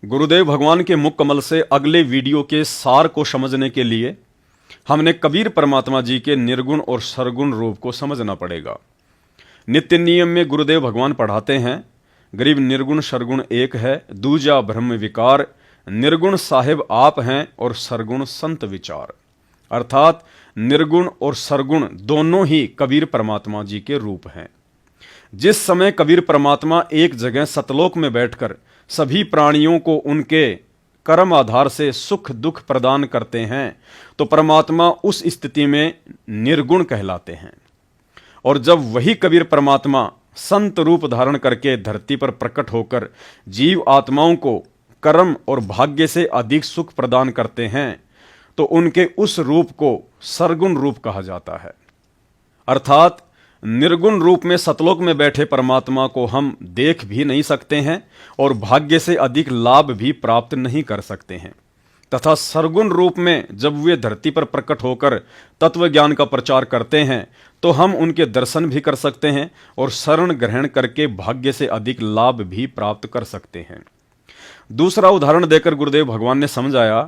गुरुदेव भगवान के मुख कमल से अगले वीडियो के सार को समझने के लिए हमने कबीर परमात्मा जी के निर्गुण और सरगुण रूप को समझना पड़ेगा। नित्य नियम में गुरुदेव भगवान पढ़ाते हैं, गरीब निर्गुण सरगुण एक है, दूजा ब्रह्म विकार, निर्गुण साहिब आप हैं और सरगुण संत विचार। अर्थात निर्गुण और सरगुण दोनों ही कबीर परमात्मा जी के रूप हैं। जिस समय कबीर परमात्मा एक जगह सतलोक में बैठकर सभी प्राणियों को उनके कर्म आधार से सुख दुख प्रदान करते हैं, तो परमात्मा उस स्थिति में निर्गुण कहलाते हैं। और जब वही कबीर परमात्मा संत रूप धारण करके धरती पर प्रकट होकर जीव आत्माओं को कर्म और भाग्य से अधिक सुख प्रदान करते हैं, तो उनके उस रूप को सरगुण रूप कहा जाता है। अर्थात निर्गुण रूप में सतलोक में बैठे परमात्मा को हम देख भी नहीं सकते हैं और भाग्य से अधिक लाभ भी प्राप्त नहीं कर सकते हैं, तथा सरगुण रूप में जब वे धरती पर प्रकट होकर तत्व ज्ञान का प्रचार करते हैं तो हम उनके दर्शन भी कर सकते हैं और शरण ग्रहण करके भाग्य से अधिक लाभ भी प्राप्त कर सकते हैं। दूसरा उदाहरण देकर गुरुदेव भगवान ने समझाया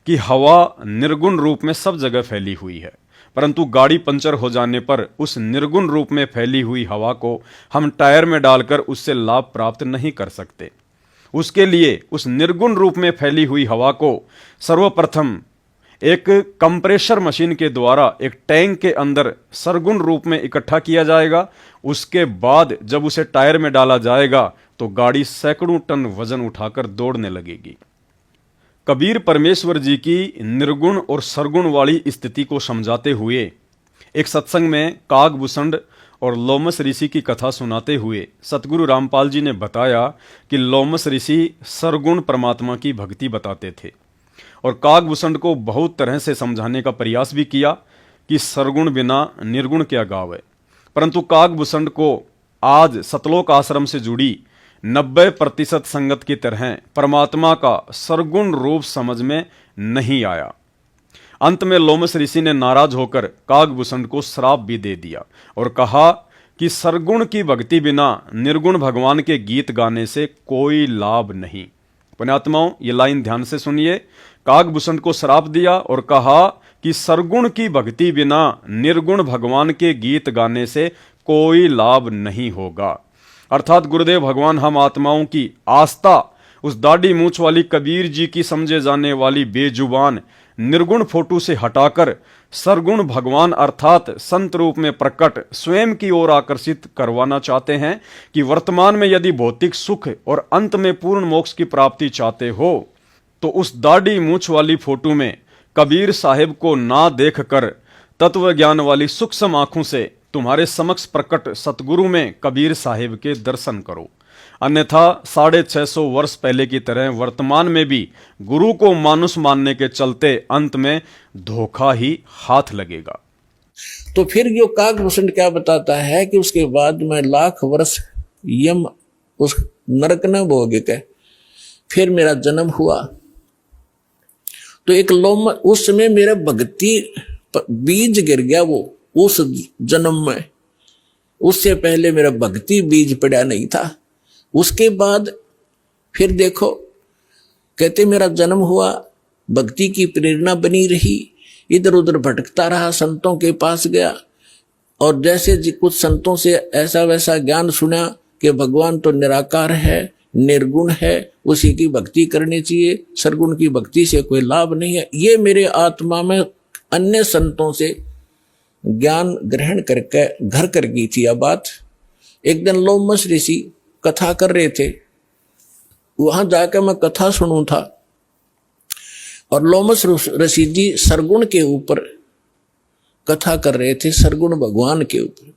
कि हवा निर्गुण रूप में सब जगह फैली हुई है, परंतु गाड़ी पंचर हो जाने पर उस निर्गुण रूप में फैली हुई हवा को हम टायर में डालकर उससे लाभ प्राप्त नहीं कर सकते। उसके लिए उस निर्गुण रूप में फैली हुई हवा को सर्वप्रथम एक कंप्रेशर मशीन के द्वारा एक टैंक के अंदर सरगुण रूप में इकट्ठा किया जाएगा। उसके बाद जब उसे टायर में डाला जाएगा तो गाड़ी सैकड़ों टन वजन उठाकर दौड़ने लगेगी। कबीर परमेश्वर जी की निर्गुण और सरगुण वाली स्थिति को समझाते हुए एक सत्संग में कागभूषण और लोमस ऋषि की कथा सुनाते हुए सतगुरु रामपाल जी ने बताया कि लोमस ऋषि सरगुण परमात्मा की भक्ति बताते थे और कागभूषण को बहुत तरह से समझाने का प्रयास भी किया कि सरगुण बिना निर्गुण क्या गावे, परंतु कागभूषण को आज सतलोक आश्रम से जुड़ी 90% संगत की तरह परमात्मा का सरगुण रूप समझ में नहीं आया। अंत में लोमस ऋषि ने नाराज होकर कागभूषण को श्राप भी दे दिया और कहा कि सरगुण की भक्ति बिना निर्गुण भगवान के गीत गाने से कोई लाभ नहीं। पुण्यात्माओं, ये लाइन ध्यान से सुनिए। कागभूषण को श्राप दिया और कहा कि सरगुण की भक्ति बिना निर्गुण भगवान के गीत गाने से कोई लाभ नहीं होगा। अर्थात गुरुदेव भगवान हम आत्माओं की आस्था उस दाढ़ी मूंछ वाली कबीर जी की समझे जाने वाली बेजुबान निर्गुण फोटो से हटाकर सरगुण भगवान अर्थात संत रूप में प्रकट स्वयं की ओर आकर्षित करवाना चाहते हैं कि वर्तमान में यदि भौतिक सुख और अंत में पूर्ण मोक्ष की प्राप्ति चाहते हो तो उस दाढ़ी मूंछ वाली फोटो में कबीर साहिब को ना देखकर तत्व ज्ञान वाली सूक्ष्म आंखों से तुम्हारे समक्ष प्रकट सतगुरु में कबीर साहिब के दर्शन करो। अन्यथा 650 वर्ष पहले की तरह वर्तमान में भी गुरु को मानुष मानने के चलते अंत में धोखा ही हाथ लगेगा। तो फिर यो कागभूषण क्या बताता है कि उसके बाद में लाख वर्ष यम उस नरक न भोग के फिर मेरा जन्म हुआ। तो एक लोम उस समय मेरा भक्ति बीज गिर गया वो उस जन्म में। उससे पहले मेरा भक्ति बीज पड़ा नहीं था। उसके बाद फिर देखो कहते मेरा जन्म हुआ, भक्ति की प्रेरणा बनी रही, इधर उधर भटकता रहा, संतों के पास गया और जैसे कुछ संतों से ऐसा वैसा ज्ञान सुना कि भगवान तो निराकार है, निर्गुण है, उसी की भक्ति करनी चाहिए, सरगुण की भक्ति से कोई लाभ नहीं है। ये मेरे आत्मा में अन्य संतों से ज्ञान ग्रहण करके घर कर गई थी। यह बात एक दिन लोमस ऋषि कथा कर रहे थे, वहां जाकर मैं कथा सुनूं था और लोमस ऋषि जी सरगुण के ऊपर कथा कर रहे थे, सरगुण भगवान के ऊपर।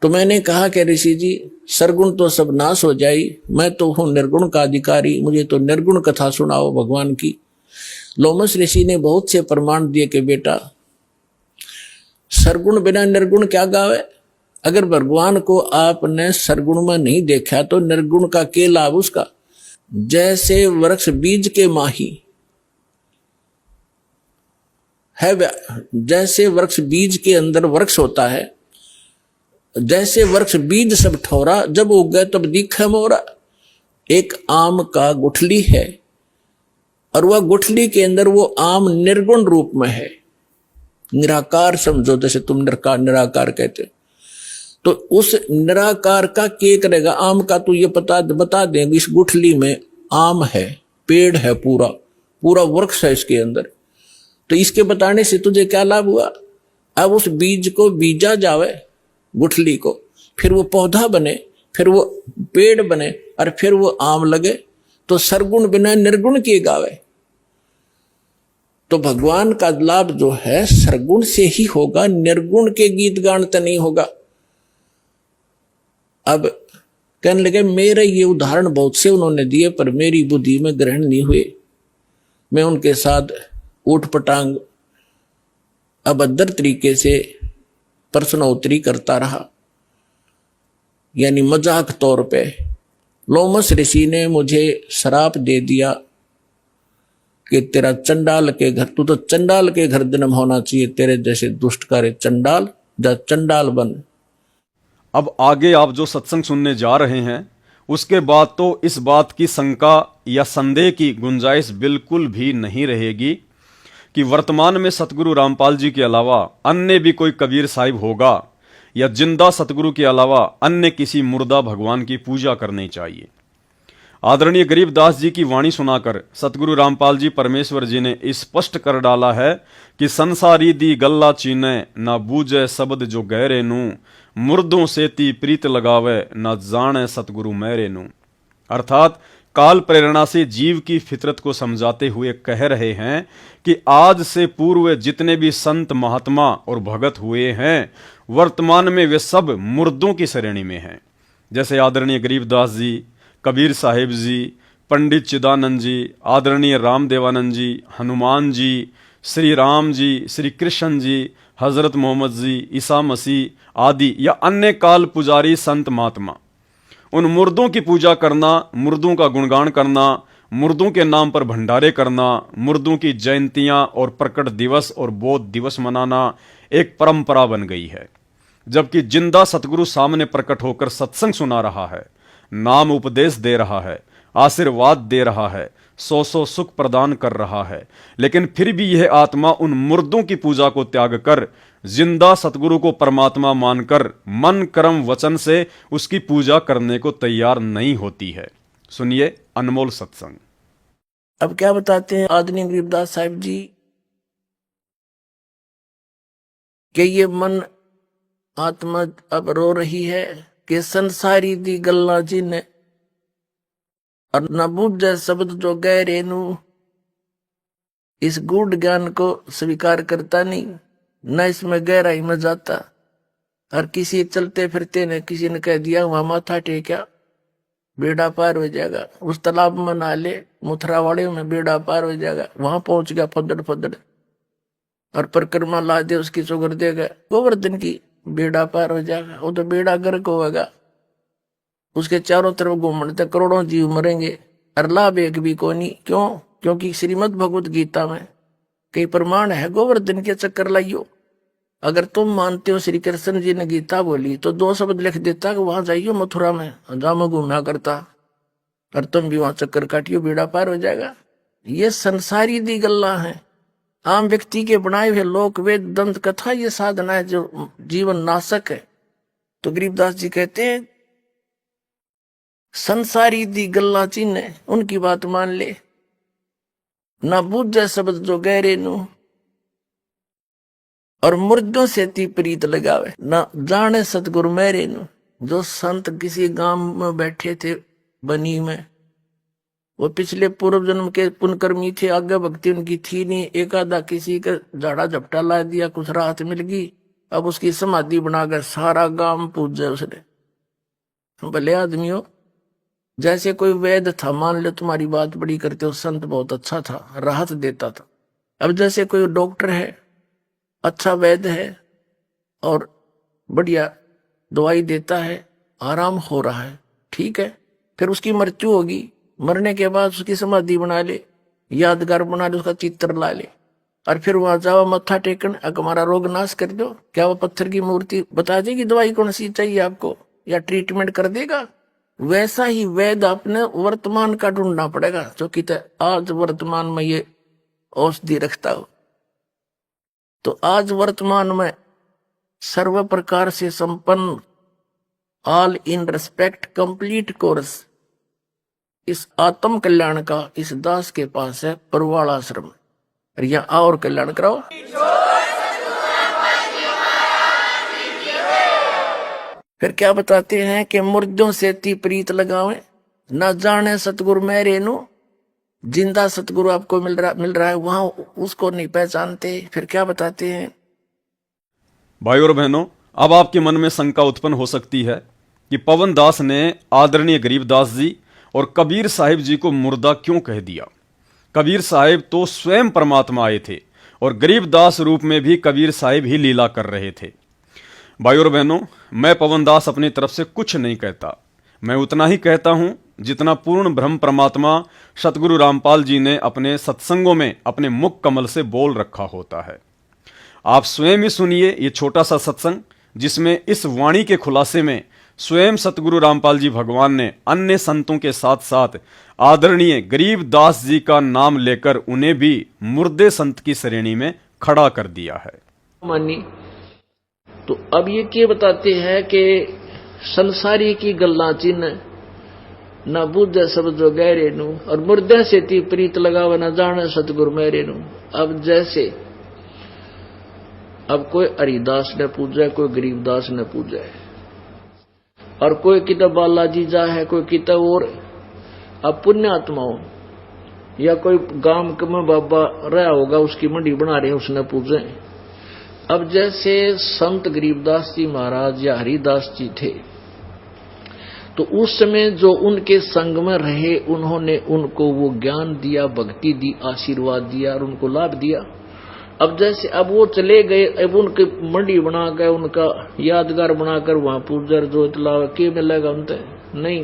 तो मैंने कहा कि ऋषि जी सरगुण तो सब नाश हो जाए, मैं तो हूं निर्गुण का अधिकारी, मुझे तो निर्गुण कथा सुनाओ भगवान की। लोमस ऋषि ने बहुत से प्रमाण दिए कि बेटा सरगुण बिना निर्गुण क्या गावे। अगर भगवान को आपने सरगुण में नहीं देखा तो निर्गुण का क्या लाभ उसका। जैसे वृक्ष बीज के माही है, जैसे वृक्ष बीज के अंदर वृक्ष होता है, जैसे वृक्ष बीज सब ठोरा जब उग गए तब दिखे मोरा। एक आम का गुठली है और वह गुठली के अंदर वो आम निर्गुण रूप में है, निराकार समझो, जैसे तुम निराकार कहते हो। तो उस निराकार का क्या करेगा, आम का तो ये बता देंगे इस गुठली में आम है, पेड़ है, पूरा पूरा वृक्ष है इसके अंदर। तो इसके बताने से तुझे क्या लाभ हुआ? अब उस बीज को बीजा जावे गुठली को, फिर वो पौधा बने, फिर वो पेड़ बने और फिर वो आम लगे। तो सरगुण बिना निर्गुण किए गावे। तो भगवान का लाभ जो है सरगुण से ही होगा, निर्गुण के गीत गान तो नहीं होगा। अब कहने लगे मेरे ये उदाहरण बहुत से उन्होंने दिए पर मेरी बुद्धि में ग्रहण नहीं हुए। मैं उनके साथ ऊट पटांग अभद्र तरीके से प्रश्नोत्तरी करता रहा, यानी मजाक तौर पे। लोमस ऋषि ने मुझे श्राप दे दिया कि तेरा चंडाल के घर, तू तो चंडाल के घर जन्म होना चाहिए, तेरे जैसे दुष्ट कार्य चंडाल, जा चंडाल बन। अब आगे आप जो सत्संग सुनने जा रहे हैं उसके बाद तो इस बात की शंका या संदेह की गुंजाइश बिल्कुल भी नहीं रहेगी कि वर्तमान में सतगुरु रामपाल जी के अलावा अन्य भी कोई कबीर साहिब होगा या जिंदा सतगुरु के अलावा अन्य किसी मुर्दा भगवान की पूजा करनी चाहिए। आदरणीय गरीबदास जी की वाणी सुनाकर सतगुरु रामपाल जी परमेश्वर जी ने स्पष्ट कर डाला है कि संसारी दी गल्ला चीने, ना बूझे शब्द जो गहरे नू, मुर्दों से ती प्रीत लगावे, ना जाने सतगुरु मेरे नू। अर्थात काल प्रेरणा से जीव की फितरत को समझाते हुए कह रहे हैं कि आज से पूर्व जितने भी संत महात्मा और भगत हुए हैं वर्तमान में वे सब मुर्दों की श्रेणी में हैं। जैसे आदरणीय गरीबदास जी, कबीर साहिब जी, पंडित चिदानंद जी, आदरणीय रामदेवानंद जी, हनुमान जी, श्री राम जी, श्री कृष्ण जी, हजरत मोहम्मद जी, ईसा मसीह आदि या अन्य काल पुजारी संत महात्मा। उन मुर्दों की पूजा करना, मुर्दों का गुणगान करना, मुर्दों के नाम पर भंडारे करना, मुर्दों की जयंतियां और प्रकट दिवस और बोध दिवस मनाना एक परंपरा बन गई है। जबकि जिंदा सतगुरु सामने प्रकट होकर सत्संग सुना रहा है, नाम उपदेश दे रहा है, आशीर्वाद दे रहा है, सौ सुख प्रदान कर रहा है, लेकिन फिर भी यह आत्मा उन मुर्दों की पूजा को त्याग कर जिंदा सतगुरु को परमात्मा मानकर मन कर्म वचन से उसकी पूजा करने को तैयार नहीं होती है। सुनिए अनमोल सत्संग। अब क्या बताते हैं आदरणीय गरीबदास साहिब जी कि ये मन आत्मा अब रो रही है कि संसारी दी गल्ला जी ने और न बूझे शब्द जो गहरे नू, इस गूढ़ ज्ञान को स्वीकार करता नहीं, न इसमें गहराई में जाता। और किसी चलते फिरते ने किसी ने कह दिया वहां माथा टेका बेड़ा पार हो जाएगा, उस तालाब में नहा ले मुथरावाड़े में बेड़ा पार हो जाएगा, वहां पहुंच गया फदड़ फदड़ और परिक्रमा ला दे उसकी चुगर देगा गोवर्धन की, बेड़ा पार हो जाएगा। वो तो बेड़ा गर्क होगा, उसके चारों तरफ घूमने तक करोड़ों जीव मरेंगे और लाभ एक भी को नहीं। क्यों? क्योंकि श्रीमद् भगवत गीता में कई प्रमाण है गोवर्धन के चक्कर लाइयो। अगर तुम मानते हो श्री कृष्ण जी ने गीता बोली तो 2 शब्द लिख देता कि वहां जाइयो मथुरा में, जहां मैं घूमना करता और तुम भी वहां चक्कर काटियो, बेड़ा पार हो जाएगा। ये संसारी दी गल्ला है, आम व्यक्ति के बनाए हुए लोक वेद दंत कथा ये साधना है जो जीवन नाशक है। तो गरीबदास जी कहते हैं संसारी दी गल्ला चिन्ह, उनकी बात मान ले, ना बूझे शब्द जो गहरे नू, और मुर्दों से ती प्रीत लगावे, ना जाने सतगुरु मेरे नू। जो संत किसी गांव में बैठे थे बनी में, वो पिछले पूर्व जन्म के पुण्यकर्मी थे, आगे भक्ति उनकी थी नहीं, एक आधा किसी का झाड़ा झपटा ला दिया, कुछ राहत मिल गई, अब उसकी समाधि बनाकर सारा गांव पूजे उसने। भले आदमी हो, जैसे कोई वैद्य था, मान लो तुम्हारी बात बड़ी करते हो, संत बहुत अच्छा था, राहत देता था। अब जैसे कोई डॉक्टर है, अच्छा वैद्य है और बढ़िया दवाई देता है, आराम हो रहा है, ठीक है, फिर उसकी मृत्यु होगी, मरने के बाद उसकी समाधि बना ले, यादगार बना ले, उसका चित्र ला ले और फिर वहां जाओ मत्था टेकन, हमारा रोग नाश कर दो। क्या वो पत्थर की मूर्ति बता देगी दवाई कौन सी चाहिए आपको या ट्रीटमेंट कर देगा? वैसा ही वेद अपने वर्तमान का ढूंढना पड़ेगा, जो कि आज वर्तमान में ये औषधि रखता हो। तो आज वर्तमान में सर्व प्रकार से संपन्न, all in respect complete course इस आत्म कल्याण का इस दास के पास है परवाल आश्रम। यहाँ और कल्याण कराओ। फिर क्या बताते हैं कि मुर्दों से ती प्रीत लगावे, न जाने सतगुरु मैं रेनू। जिंदा सतगुरु आपको मिल रहा है, वहां उसको नहीं पहचानते। फिर क्या बताते हैं? भाई और बहनों, अब आपके मन में शंका उत्पन्न हो सकती है कि पवन दास ने आदरणीय गरीबदास जी और कबीर साहिब जी को मुर्दा क्यों कह दिया। कबीर साहिब तो स्वयं परमात्मा आए थे और गरीबदास रूप में भी कबीर साहिब ही लीला कर रहे थे। भाई और बहनों, मैं पवन दास अपनी तरफ से कुछ नहीं कहता। मैं उतना ही कहता हूं जितना पूर्ण ब्रह्म परमात्मा सतगुरु रामपाल जी ने अपने सत्संगों में अपने मुख कमल से बोल रखा होता है। आप स्वयं ही सुनिए ये छोटा सा सत्संग, जिसमें इस वाणी के खुलासे में स्वयं सतगुरु रामपाल जी भगवान ने अन्य संतों के साथ साथ आदरणीय गरीबदास जी का नाम लेकर उन्हें भी मुर्दे संत की श्रेणी में खड़ा कर दिया है। मानी तो अब ये क्या बताते हैं कि संसारी की गल्ला चिन्ह न बुझे सब जो गहरे नू, और मुर्दे से ती प्रीत लगावे न जाने सतगुरु मेरे नू। अब जैसे अब कोई हरिदास ने पूजा, कोई गरीबदास ने पूजा, और कोई किता बालाजी जा है, कोई किता और अब पुण्य आत्माओं या कोई गांव में बाबा रहा होगा, उसकी मंडी बना रहे हैं, उसने पूजे। अब जैसे संत गरीबदास जी महाराज या हरिदास जी थे, तो उस समय जो उनके संग में रहे, उन्होंने उनको वो ज्ञान दिया, भक्ति दी, आशीर्वाद दिया और उनको लाभ दिया। अब जैसे अब वो चले गए, अब उनकी मंडी बना कर, उनका यादगार बनाकर वहां पूजर जो इतला के मिलेगा उनसे नहीं।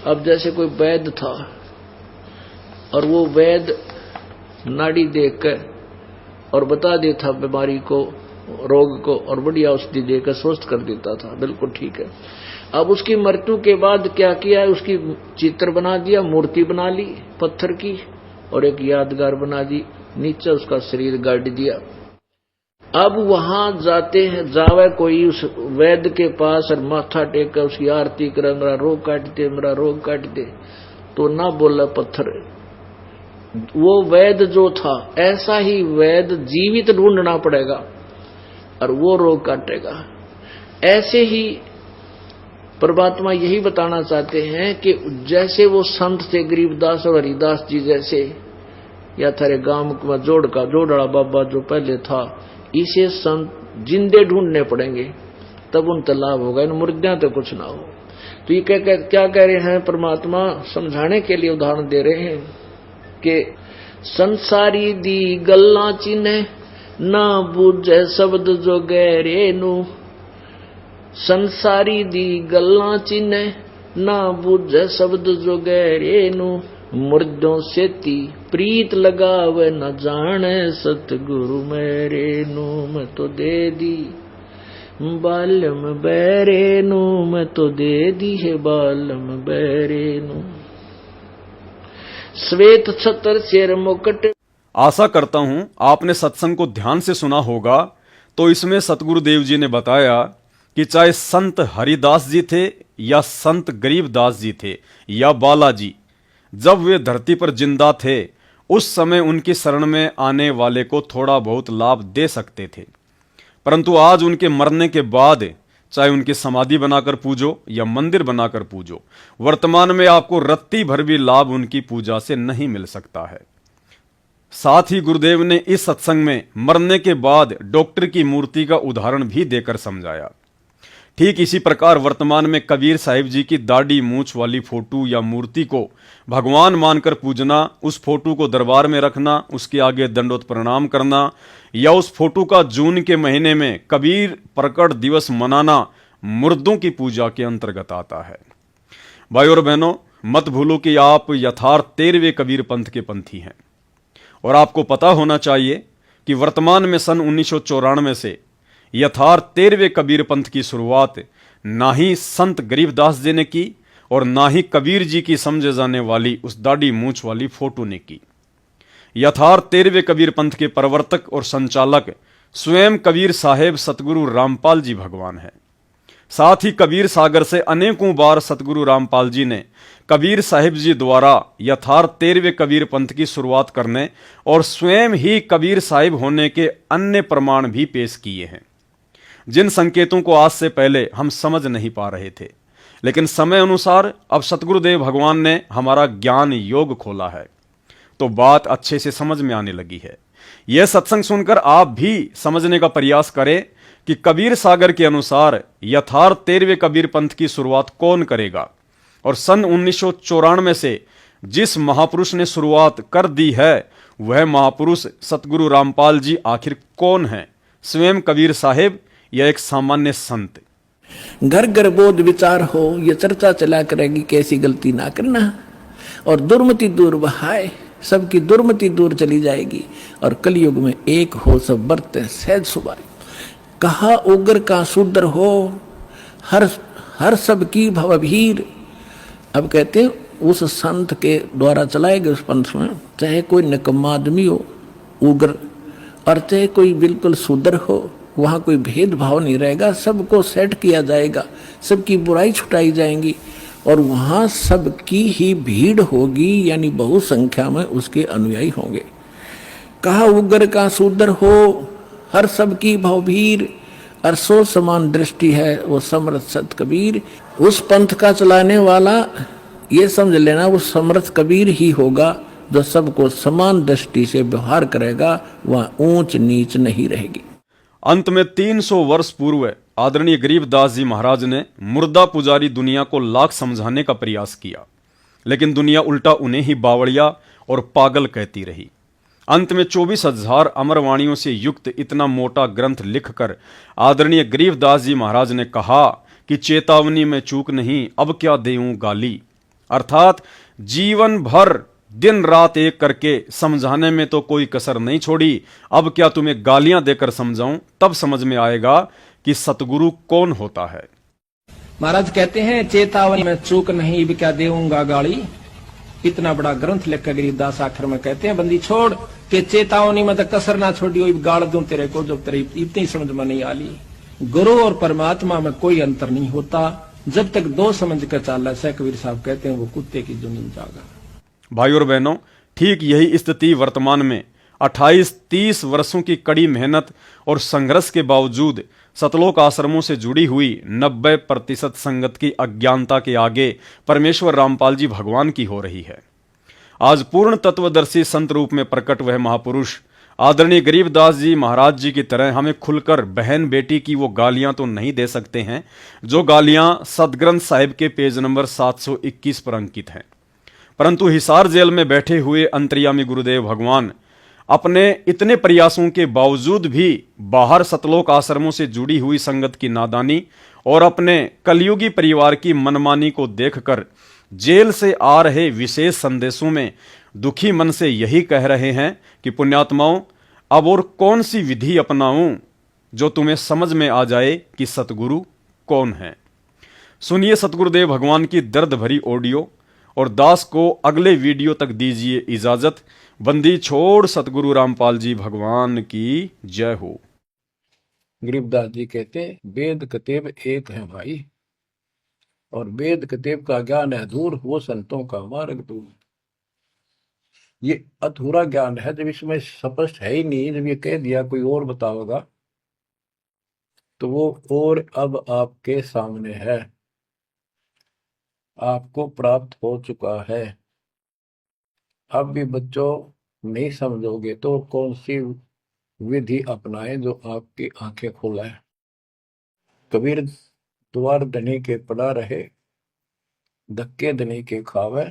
अब जैसे कोई वैद्य था और वो वैद्य नाड़ी देख कर और बता देता बीमारी को, रोग को, और बढ़िया औषधि देकर स्वस्थ कर देता था, बिल्कुल ठीक है। अब उसकी मृत्यु के बाद क्या किया है, उसकी चित्र बना दिया, मूर्ति बना ली पत्थर की, और एक यादगार बना दी, नीचे उसका शरीर गाड़ दिया। अब वहां जाते हैं, जावे कोई उस वैद्य के पास और माथा टेक कर उसकी आरती करे, मेरा रोग काट दे, मेरा रोग काट दे, तो ना बोला पत्थर। वो वैद्य जो था, ऐसा ही वैद्य जीवित ढूंढना पड़ेगा और वो रोग काटेगा। ऐसे ही परमात्मा यही बताना चाहते हैं कि जैसे वो संत थे गरीबदास और हरिदास जी जैसे, या थारे गांव में जोड़ड़ा बाबा जो पहले था, इसे संत जिंदे ढूंढने पड़ेंगे, तब उन लाभ होगा, इन मुर्दों तो कुछ ना हो। तो ये क्या कह रहे हैं परमात्मा, समझाने के लिए उदाहरण दे रहे हैं कि संसारी दी गल्ला चिन्ह ना बुझे शब्द जो गहरे नू। संसारी दी गल्ला चिन्ह ना बुझे शब्द जो गहरे नू। मुर्दों से ती प्रीत लगावे न जाने सतगुरु मेरे नू। मैं तो दे दी बालम बैरे नू, मैं तो दे दी है बालम बैरे नू। श्वेत छतर शेर मुकुट। आशा करता हूं आपने सत्संग को ध्यान से सुना होगा। तो इसमें सतगुरुदेव जी ने बताया कि चाहे संत हरिदास जी थे या संत गरीबदास जी थे या बालाजी, जब वे धरती पर जिंदा थे उस समय उनकी शरण में आने वाले को थोड़ा बहुत लाभ दे सकते थे, परंतु आज उनके मरने के बाद चाहे उनकी समाधि बनाकर पूजो या मंदिर बनाकर पूजो, वर्तमान में आपको रत्ती भर भी लाभ उनकी पूजा से नहीं मिल सकता है। साथ ही गुरुदेव ने इस सत्संग में मरने के बाद डॉक्टर की मूर्ति का उदाहरण भी देकर समझाया। ठीक इसी प्रकार वर्तमान में कबीर साहिब जी की दाढ़ी मूंछ वाली फोटो या मूर्ति को भगवान मानकर पूजना, उस फोटो को दरबार में रखना, उसके आगे दंडोत प्रणाम करना या उस फोटो का जून के महीने में कबीर प्रकट दिवस मनाना मुर्दों की पूजा के अंतर्गत आता है। भाई और बहनों, मत भूलो कि आप यथार्थ 13वें कबीर पंथ के पंथी हैं और आपको पता होना चाहिए कि वर्तमान में सन 1994 से यथार्थ 13वें कबीर पंथ की शुरुआत ना ही संत गरीबदास जी ने की और ना ही कबीर जी की समझे जाने वाली उस दाढ़ी मूंछ वाली फोटो ने की। यथार्थ 13वें कबीर पंथ के प्रवर्तक और संचालक स्वयं कबीर साहेब सतगुरु रामपाल जी भगवान है। साथ ही कबीर सागर से अनेकों बार सतगुरु रामपाल जी ने कबीर साहिब जी द्वारा यथार्थ 13वें कबीर पंथ की शुरुआत करने और स्वयं ही कबीर साहिब होने के अन्य प्रमाण भी पेश किए हैं, जिन संकेतों को आज से पहले हम समझ नहीं पा रहे थे, लेकिन समय अनुसार अब सतगुरुदेव भगवान ने हमारा ज्ञान योग खोला है तो बात अच्छे से समझ में आने लगी है। यह सत्संग सुनकर आप भी समझने का प्रयास करें कि कबीर सागर के अनुसार यथार्थ 13वें कबीर पंथ की शुरुआत कौन करेगा और सन 1994 से जिस महापुरुष ने शुरुआत कर दी है वह महापुरुष सतगुरु रामपाल जी आखिर कौन है, स्वयं कबीर साहेब या एक सामान्य संत। घर घर बोध विचार हो, ये चर्चा चला करेगी कैसी गलती ना करना, और दुर्मति दूर बहाए, सबकी दुर्मति दूर चली जाएगी, और कलयुग में एक हो सब बरते सहज सुभाए। कहा उग्र का शूद्र हो, हर सब की भवभीर। अब कहते हैं उस संत के द्वारा चलाए गए उस पंथ में चाहे कोई निकम्मा आदमी हो उग्र, और चाहे कोई बिल्कुल शूद्र हो, वहाँ कोई भेदभाव नहीं रहेगा, सबको सेट किया जाएगा, सबकी बुराई छुटाई जाएंगी, और वहाँ सबकी ही भीड़ होगी, यानी बहु संख्या में उसके अनुयायी होंगे। कहा उग्र का शूद्र हो, हर सबकी भवभीर, और सो समान दृष्टि है वो समर्थ सत कबीर। उस पंथ का चलाने वाला ये समझ लेना वो समर्थ कबीर ही होगा जो सबको समान दृष्टि से व्यवहार करेगा, वहाँ ऊंच नीच नहीं रहेगी। अंत में 300 वर्ष पूर्व आदरणीय गरीबदास जी महाराज ने मुर्दा पुजारी दुनिया को लाख समझाने का प्रयास किया, लेकिन दुनिया उल्टा उन्हें ही बावड़िया और पागल कहती रही। अंत में 24,000 अमरवाणियों से युक्त इतना मोटा ग्रंथ लिखकर आदरणीय गरीबदास जी महाराज ने कहा कि चेतावनी में चूक नहीं, अब क्या देऊं गाली। अर्थात जीवन भर दिन रात एक करके समझाने में तो कोई कसर नहीं छोड़ी, अब क्या तुम्हें गालियां देकर समझाऊं, तब समझ में आएगा कि सतगुरु कौन होता है। महाराज कहते हैं चेतावनी में चूक नहीं, अब क्या देऊंगा गाली। इतना बड़ा ग्रंथ लिख कर गरीबदास आखिर में कहते हैं बंदी छोड़ के चेतावनी में तो कसर ना छोड़ी, गाड़ दूं तेरे को जब तेरे इतनी समझ में नहीं आली। गुरु और परमात्मा में कोई अंतर नहीं होता, जब तक दो समझ कर चाला से कबीर साहब कहते हैं वो कुत्ते की जुनीन जागा। भाई और बहनों, ठीक यही स्थिति वर्तमान में 28-30 वर्षों की कड़ी मेहनत और संघर्ष के बावजूद सतलोक आश्रमों से जुड़ी हुई 90% संगत की अज्ञानता के आगे परमेश्वर रामपाल जी भगवान की हो रही है। आज पूर्ण तत्वदर्शी संत रूप में प्रकट वह महापुरुष आदरणीय गरीबदास जी महाराज जी की तरह हमें खुलकर बहन बेटी की वो गालियां तो नहीं दे सकते हैं जो गालियां सदग्रंथ साहिब के पेज नंबर 721 पर अंकित हैं, परंतु हिसार जेल में बैठे हुए अंतर्यामी गुरुदेव भगवान अपने इतने प्रयासों के बावजूद भी बाहर सतलोक आश्रमों से जुड़ी हुई संगत की नादानी और अपने कलयुगी परिवार की मनमानी को देखकर जेल से आ रहे विशेष संदेशों में दुखी मन से यही कह रहे हैं कि पुण्यात्माओं, अब और कौन सी विधि अपनाऊं जो तुम्हें समझ में आ जाए कि सतगुरु कौन है। सुनिए सतगुरुदेव भगवान की दर्द भरी ऑडियो, और दास को अगले वीडियो तक दीजिए इजाजत। बंदी छोड़ सतगुरु रामपाल जी भगवान की जय हो। गरीबदास जी कहते वेद कतेब एक है भाई, और वेद कतेब का ज्ञान है दूर, वो संतों का मार्ग दूर। ये अधूरा ज्ञान है, जब इसमें स्पष्ट है ही नहीं, जब ये कह दिया कोई और बताओगा तो वो और अब आपके सामने है, आपको प्राप्त हो चुका है। अब भी बच्चों नहीं समझोगे तो कौन सी विधि अपनाएं जो आपकी आंखें खोले। कबीर द्वार धनी के पड़ा रहे, धक्के धनी के खावे,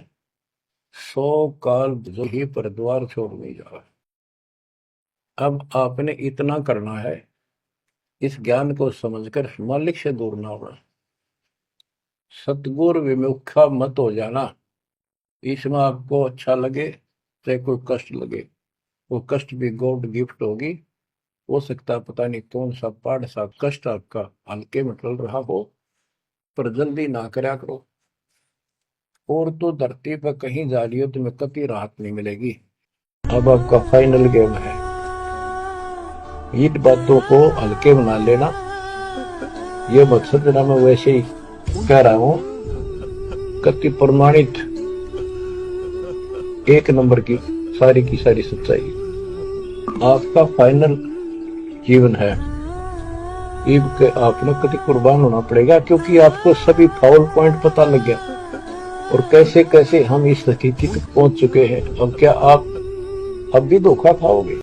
100 काल जो ही पर द्वार छोड़ नहीं जावे। अब आपने इतना करना है, इस ज्ञान को समझकर मालिक से दूर ना होना, सतगुरु विमुखा मत हो जाना। इसमें आपको अच्छा लगे चाहे कोई कष्ट लगे, वो कष्ट भी गॉड गिफ्ट होगी। हो सकता पता नहीं कौन सा पाड़ सा कष्ट आपका हल्के में टल रहा हो, पर जल्दी ना करा करो, और तो धरती पर कहीं जा रही हो तुम्हें कभी राहत नहीं मिलेगी। अब आपका फाइनल गेम है, इन बातों को हल्के बना लेना, ये मकसद ना मैं वैसे ही कह रहा हूं, कति प्रमाणित एक नंबर की सारी सच्चाई। आपका फाइनल जीवन है, ईब के आपने कति कुर्बान होना पड़ेगा, क्योंकि आपको सभी फाउल पॉइंट पता लग गया और कैसे कैसे हम इस स्थिति तक पहुंच चुके हैं। अब क्या आप अब भी धोखा खाओगे?